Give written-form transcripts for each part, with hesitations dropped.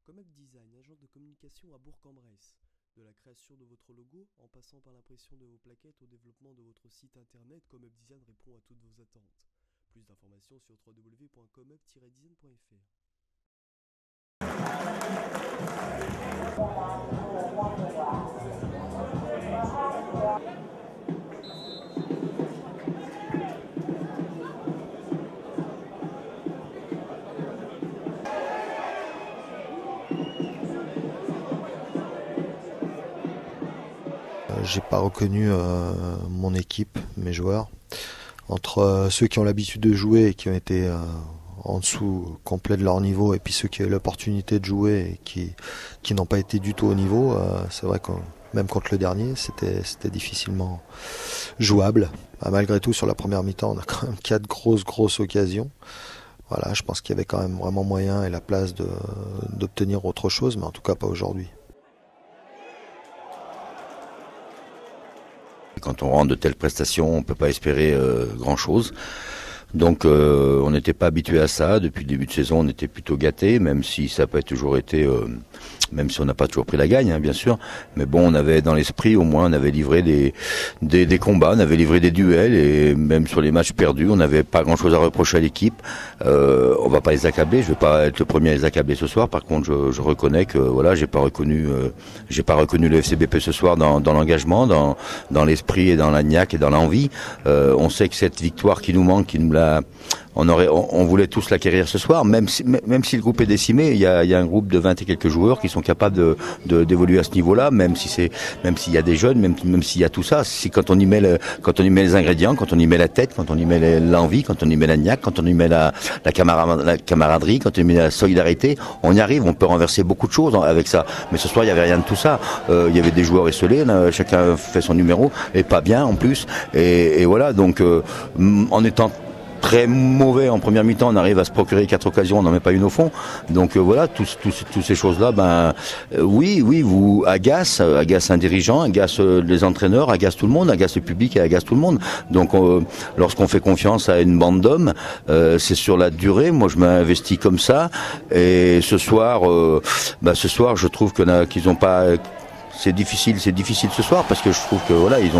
Comeup Design, agence de communication à Bourg-en-Bresse. De la création de votre logo, en passant par l'impression de vos plaquettes au développement de votre site internet, Comeup Design répond à toutes vos attentes. Plus d'informations sur www.comeup-design.fr. J'ai pas reconnu mon équipe, mes joueurs. Entre ceux qui ont l'habitude de jouer et qui ont été en dessous complet de leur niveau, et puis ceux qui ont eu l'opportunité de jouer et qui n'ont pas été du tout au niveau, c'est vrai que même contre le dernier, c'était difficilement jouable. Malgré tout, sur la première mi-temps, on a quand même 4 grosses occasions. Voilà, je pense qu'il y avait quand même vraiment moyen et la place d'obtenir autre chose, mais en tout cas pas aujourd'hui. Quand on rend de telles prestations, on ne peut pas espérer grand-chose. Donc on n'était pas habitué à ça. Depuis le début de saison, on était plutôt gâtés, même si ça n'a pas toujours été, même si on n'a pas toujours pris la gagne, hein, bien sûr. Mais bon, on avait dans l'esprit, au moins, on avait livré des combats, on avait livré des duels, et même sur les matchs perdus, on n'avait pas grand-chose à reprocher à l'équipe. On va pas les accabler. Je vais pas être le premier à les accabler ce soir. Par contre, je reconnais que voilà, j'ai pas reconnu le FCBP ce soir dans l'engagement, dans l'esprit et dans la niaque et dans l'envie. On sait que cette victoire qui nous manque, on voulait tous l'acquérir ce soir, même si le groupe est décimé. Il y a un groupe de 20 et quelques joueurs qui sont capables d'évoluer à ce niveau-là, même s'il y a des jeunes, même s'il y a tout ça. Si quand on y met les ingrédients, quand on y met la tête, quand on y met l'envie, quand on y met la niaque, quand on y met la camaraderie, quand on y met la solidarité, on y arrive. On peut renverser beaucoup de choses avec ça. Mais ce soir, il y avait rien de tout ça. Il y avait des joueurs esselés, chacun fait son numéro, et pas bien en plus. Et voilà. Donc, en étant très mauvais en première mi-temps, on arrive à se procurer 4 occasions, on n'en met pas une au fond. Donc voilà, toutes ces choses-là, oui, vous agace un dirigeant, agace les entraîneurs, agace tout le monde, agace le public et agace tout le monde. Donc lorsqu'on fait confiance à une bande d'hommes, c'est sur la durée. Moi, je m'investis comme ça. Et ce soir, je trouve qu'ils n'ont pas. C'est difficile ce soir parce que je trouve que voilà, ils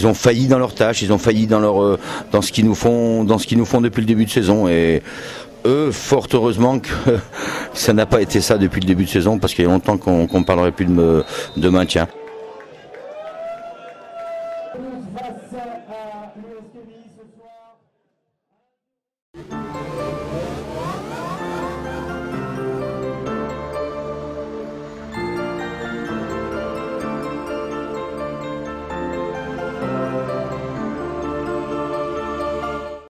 ont failli dans leurs tâches, ils ont failli dans ce qu'ils nous font depuis le début de saison, et eux, fort heureusement que ça n'a pas été ça depuis le début de saison, parce qu'il y a longtemps qu'on parlerait plus de maintien.